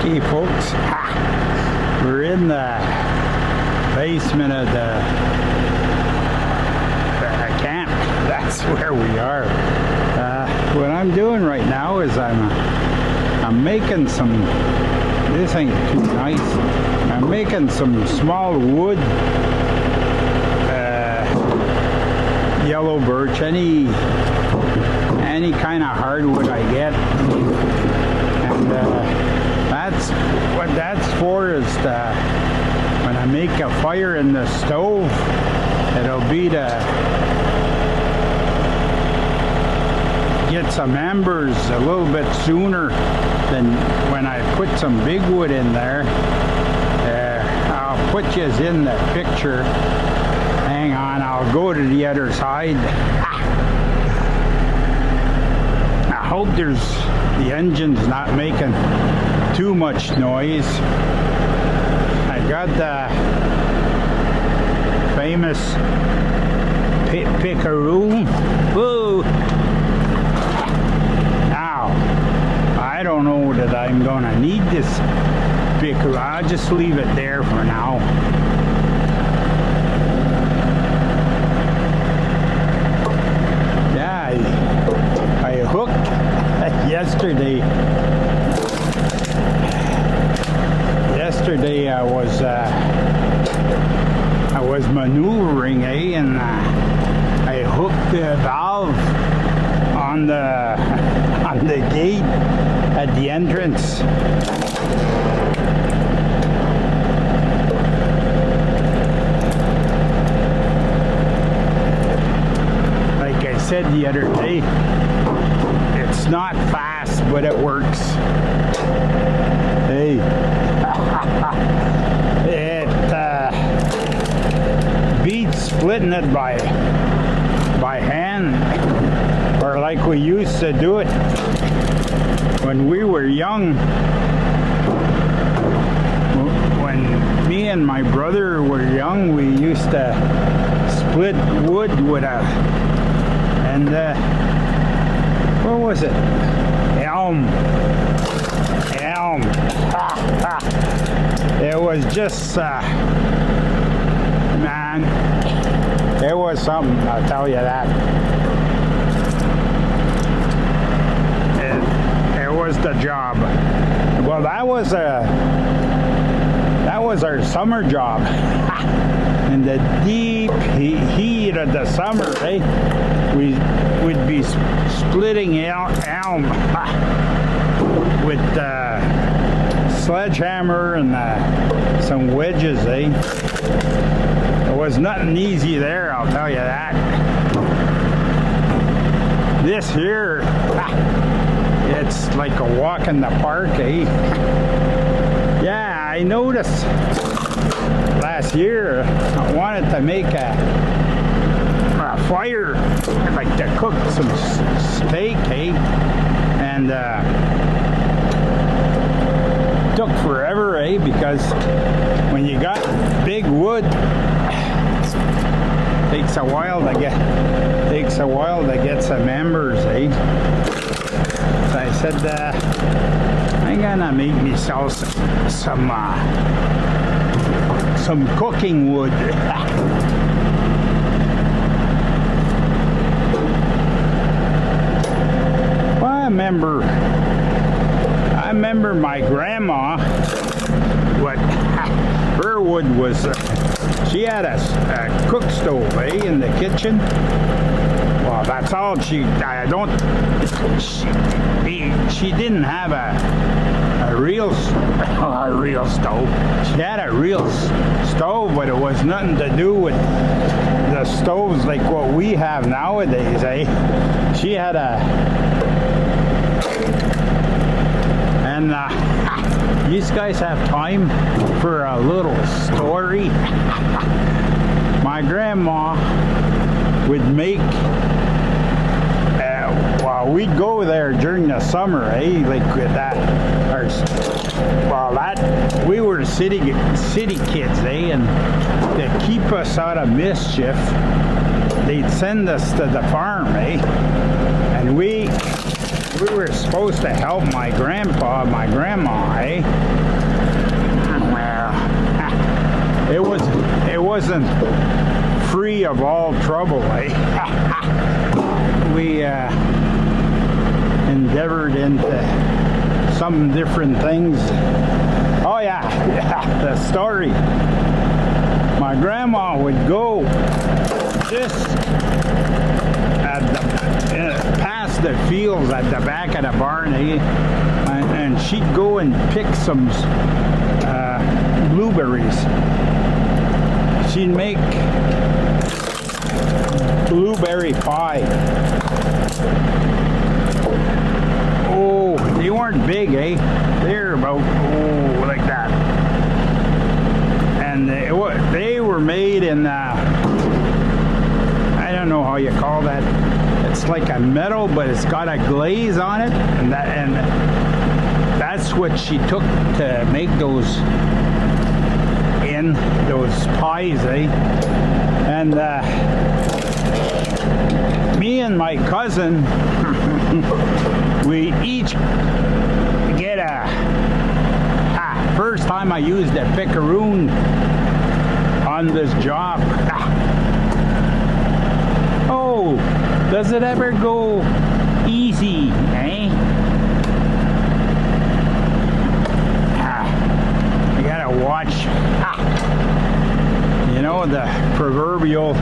Okay, folks, we're in the basement of the camp. That's where we are. What I'm doing right now is I'm making some. This ain't too nice. I'm making some small wood, yellow birch, any kind of hardwood I get, and that's what that's for. Is when I make a fire in the stove, it'll be to get some embers a little bit sooner than when I put some big wood in there. I'll put you in the picture. Hang on, I'll go to the other side. I hope the engine's not making too much noise. I got the famous pickaroo. Whoa! Now, I don't know that I'm gonna need this pickaroo. I'll just leave it there for now. Yeah, I hooked yesterday. Yesterday I was maneuvering, and I hooked the valve on the gate at the entrance. Like I said the other day, it's not fast, but it works. Hey. It beats splitting it by hand, or like we used to do it when we were young. When me and my brother were young, we used to split wood with what was it? Elm. It was just, man, it was something, I'll tell you that. It was the job. Well, that was our summer job. In the deep heat of the summer, we'd be splitting elm with sledgehammer and some wedges, There was nothing easy there, I'll tell you that. This here, it's like a walk in the park, Yeah, I noticed last year I wanted to make a fire, like to cook some steak, and took forever, because when you got big wood, takes a while to get some embers, So I said, I'm gonna make myself some cooking wood. Well, I remember my grandma, what her wood was, she had a cook stove, in the kitchen. Well, that's all she didn't have a real stove. She had a real stove, but it was nothing to do with the stoves like what we have nowadays, She had these guys have time for a little story. My grandma would make, we'd go there during the summer, like with that. We were city kids, and to keep us out of mischief, they'd send us to the farm, and we were supposed to help my grandpa, my grandma, wasn't free of all trouble. We endeavored into some different things. Oh yeah, the story. My grandma would go just past the fields at the back of the barn, and she'd go and pick some blueberries. She'd make blueberry pie. Oh, they weren't big, eh? They're about, like that. And they were made in, I don't know how you call that. It's like a metal, but it's got a glaze on it. And that's what she took to make those pies, eh? And me and my cousin, we each get first time I used a picaroon on this job. Oh, does it ever go easy, eh? You gotta watch. You know, the proverbial,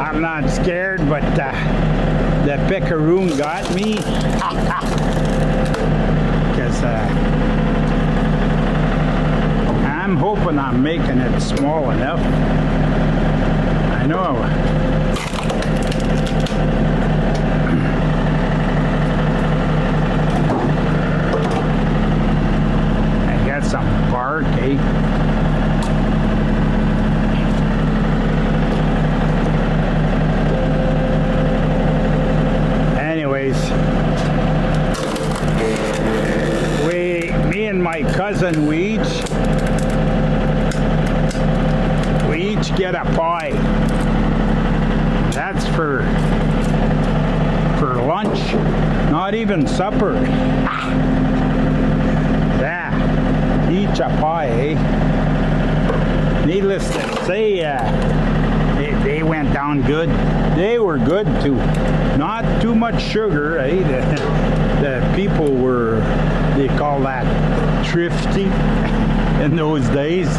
I'm not scared, but the picaroon got me. Because I'm hoping I'm making it small enough. I know. I got some bark, eh? Me and my cousin, we each get a pie. That's for lunch, not even supper. Yeah, each a pie, eh? Needless to say, they went down good. They were good too. Not too much sugar, eh? The people were, they call that thrifty in those days.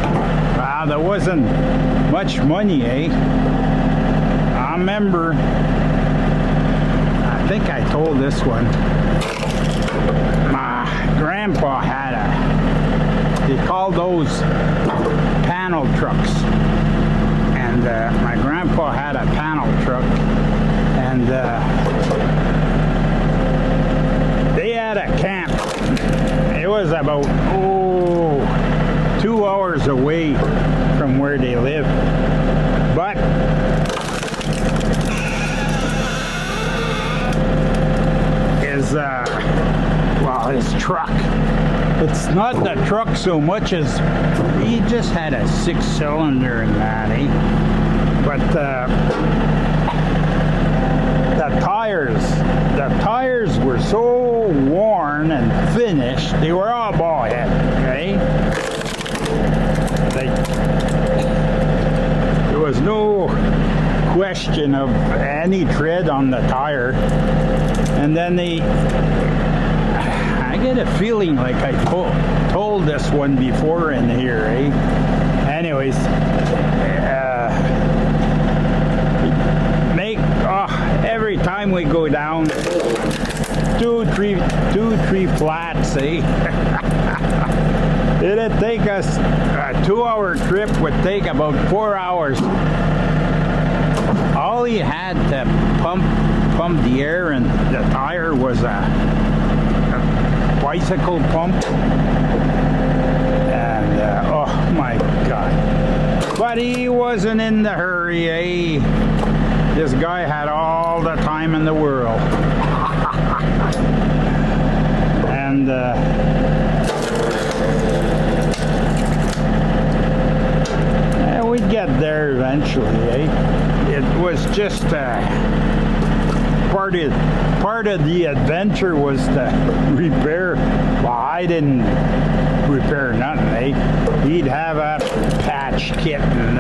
There wasn't much money, eh? I remember, I think I told this one, my grandpa had they called those panel trucks. And my grandpa had a panel truck, and they had a camp. It was about 2 hours away from where they lived, but his truck, it's not the truck so much as he just had a 6-cylinder in that, eh? But the tires were so worn and finished, they were all ball head, okay? There was no question of any tread on the tire. And then I get a feeling like I told this one before in here, eh? Anyways, every time we go down, two, three flats, eh? It'd take us a 2-hour trip, would take about 4 hours. All he had to pump the air and the tire was a bicycle pump, and oh my God! But he wasn't in the hurry, eh? This guy had all the time in the world, and we'd get there eventually, eh? It was just part of the adventure was to repair. Well, I didn't repair nothing, eh? He'd have a patch kit and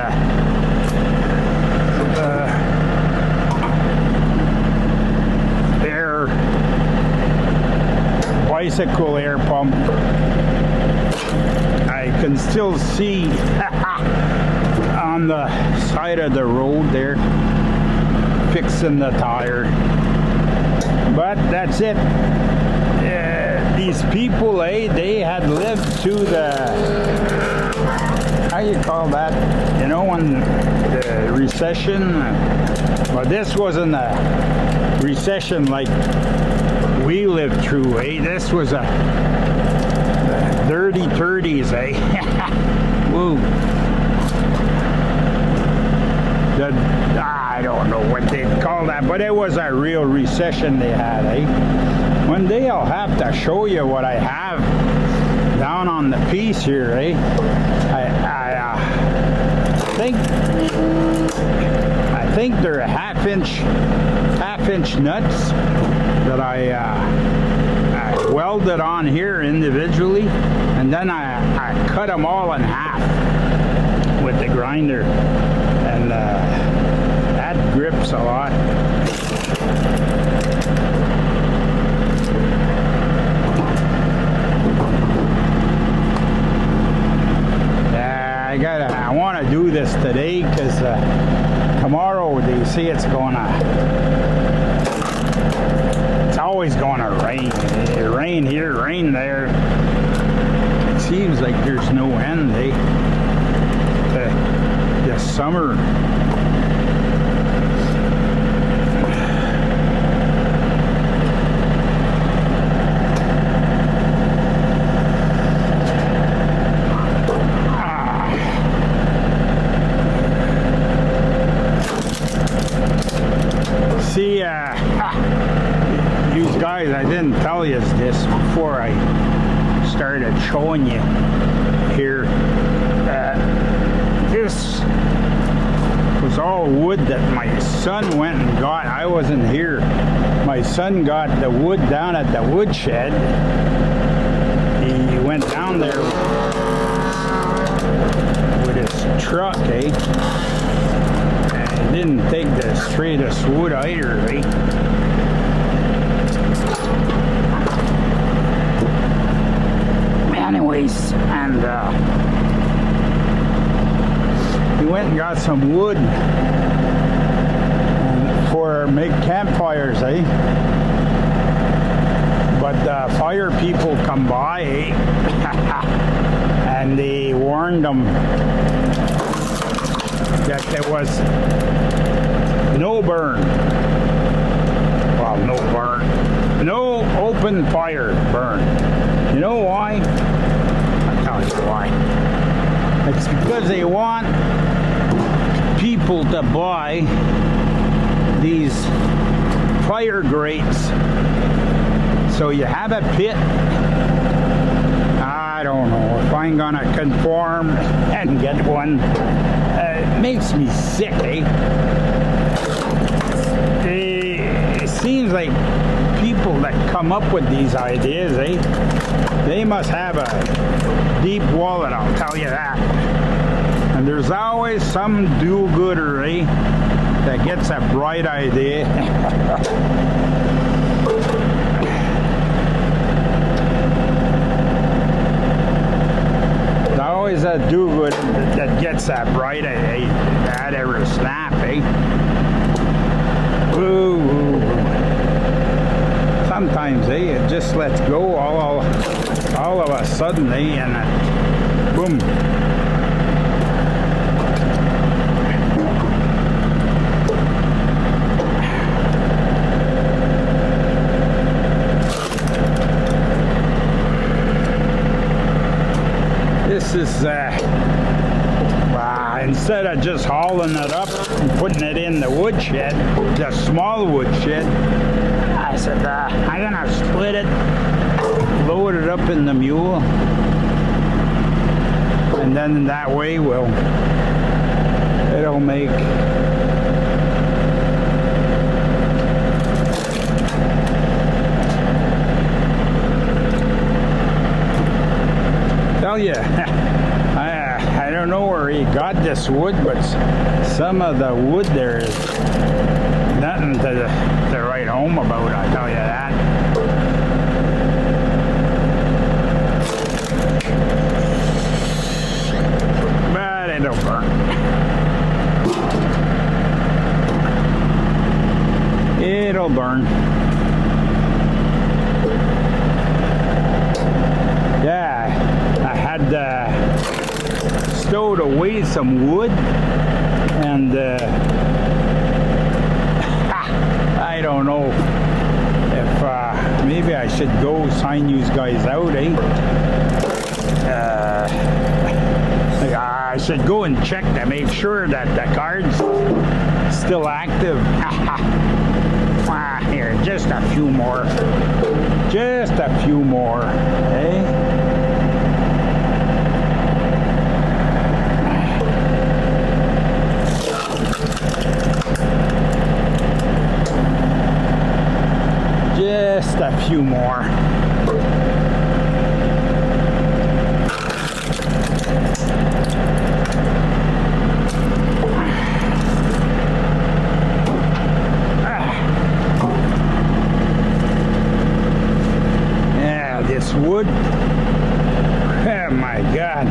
bicycle air pump. I can still see on the side of the road there, fixing the tire. But that's it. These people, they had lived through the, how you call that? You know, when the recession. Well, this wasn't a recession like we lived through, This was a dirty 30s, Woo. I don't know what they'd call that, but it was a real recession they had, One day I'll have to show you what I have down on the piece here, I think they're half inch nuts that I welded on here individually, and then I cut them all in half with the grinder, and that grips a lot. I want to do this today because tomorrow they say it's always gonna rain. Rain here, rain there. It seems like there's no end, this summer. See, you guys, I didn't tell you this before I started showing you here. This was all wood that my son went and got. I wasn't here. My son got the wood down at the woodshed. He went down there with his truck, Didn't take the straightest wood either, Anyways, and we went and got some wood for make campfires, But the fire people come by, and they warned them that there was no burn. Well, no burn. No open fire burn. You know why? I'll tell you why. It's because they want people to buy these fire grates. So you have a pit. I don't know if I'm gonna conform and get one. It makes me sick, It seems like people that come up with these ideas, they must have a deep wallet, I'll tell you that. And there's always some do-gooder, that gets a bright idea. Always a do-good that gets that bright that ever snap, Ooh. Sometimes, it just lets go all of a sudden, and boom. This is instead of just hauling it up and putting it in the woodshed, the small woodshed, I said I'm gonna split it, load it up in the mule, and then that way it'll make tell you, I don't know where he got this wood, but some of the wood there is nothing to write home about, I'll tell you that. stowed away some wood, and I don't know if maybe I should go sign you guys out, eh? I should go and check to make sure that the card's still active. Here, just a few more. Just a few more, eh? Just a few more. Yeah, this wood. Oh my God.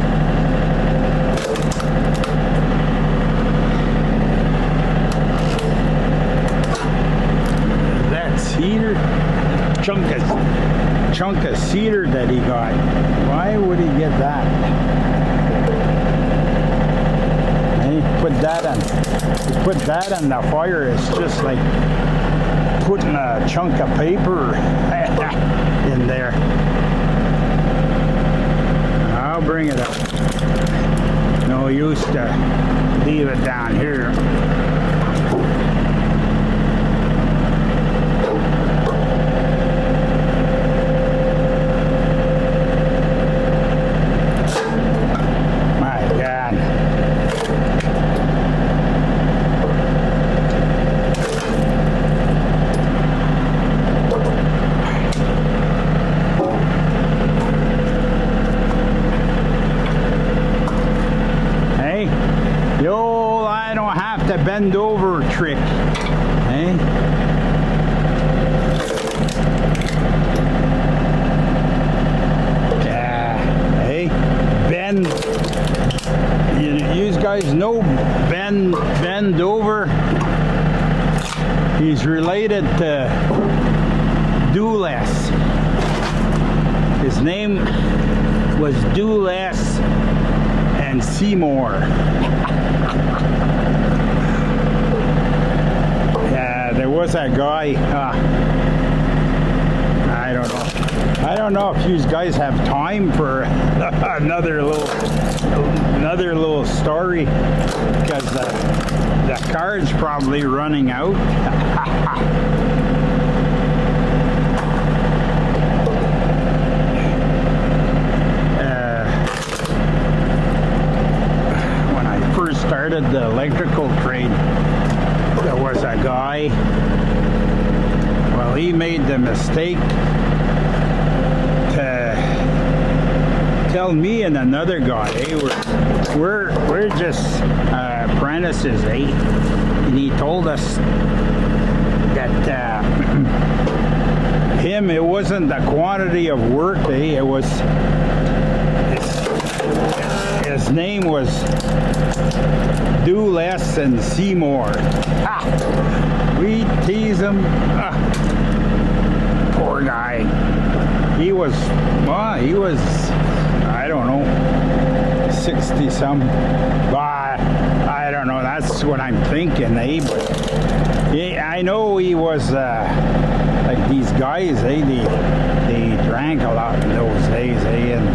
Cedar, chunk of cedar that he got. Why would he get that? And he put that on the fire. It's just like putting a chunk of paper in there. I'll bring it up. No use to leave it down here. The bend over trick, eh? Yeah, hey, bend. You guys know bend over. He's related to do less. His name was Do Less and Seymour. There was a guy, I don't know if you guys have time for another little story, because the card's probably running out. When I first started the electrical trade, there was a guy, well, he made the mistake to tell me and another guy, hey, we're just apprentices, eh? And he told us that him, it wasn't the quantity of work, eh? It was his name was Do Less and Seymour. We tease him. Poor guy. He was, I don't know, 60-some. I don't know, that's what I'm thinking, eh? But I know he was, like these guys, eh? They drank a lot in those days, eh? And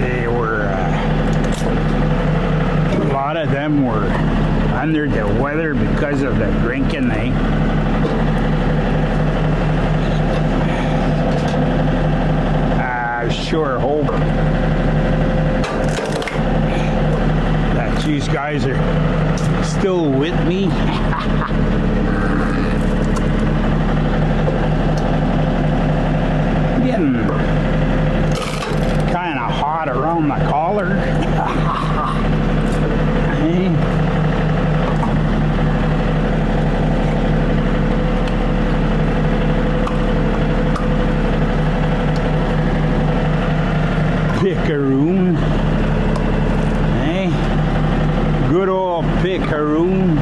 they were, a lot of them were under the weather because of the drinking, eh? I sure hope that these guys are still with me. Getting kind of hot around the collar. Hey. Picaroon. Hey. Good old picaroon.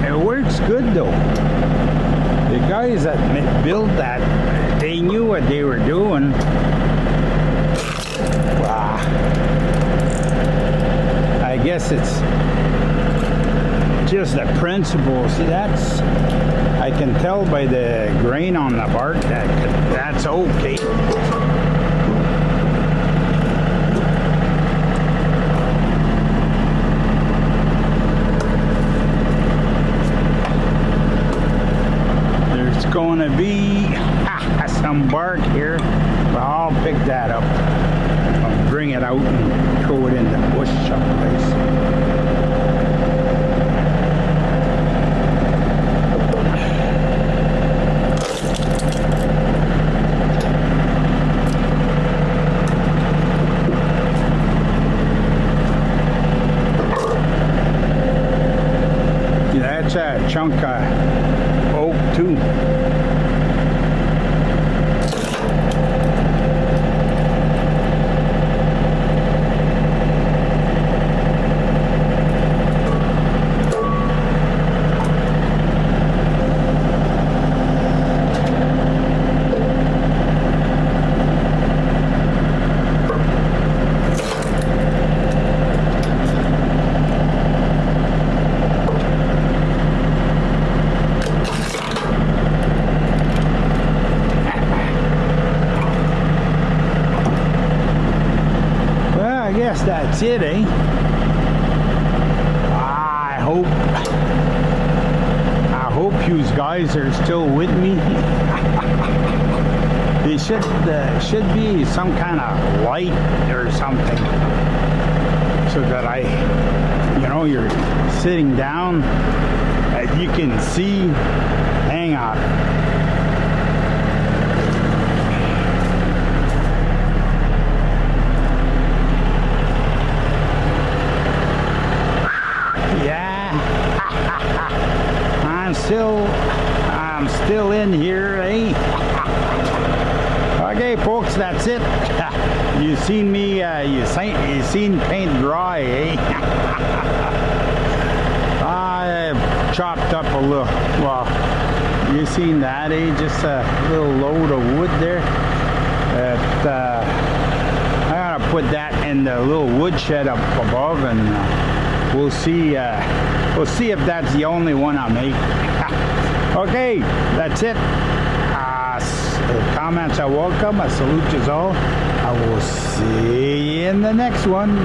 It works good though. The guys that built that, they knew what they were doing. guess it's just the principle. See, that's, I can tell by the grain on the bark that that's okay. There's going to be some bark here, but I'll pick that up. I'll bring it out and throw it in the bush someplace. That's a chunk of oak too. I guess that's it, eh? I hope you guys are still with me. There should be some kind of light or something, so that you're sitting down, that you can see. Hang on. I'm still in here, eh? Okay, folks, that's it. You seen me, you seen paint dry, eh? I've chopped up a little, well, you seen that, eh? Just a little load of wood there. I gotta put that in the little woodshed up above, and we'll see if that's the only one I make. Okay, that's it. Comments are welcome. I salute you all. I will see you in the next one.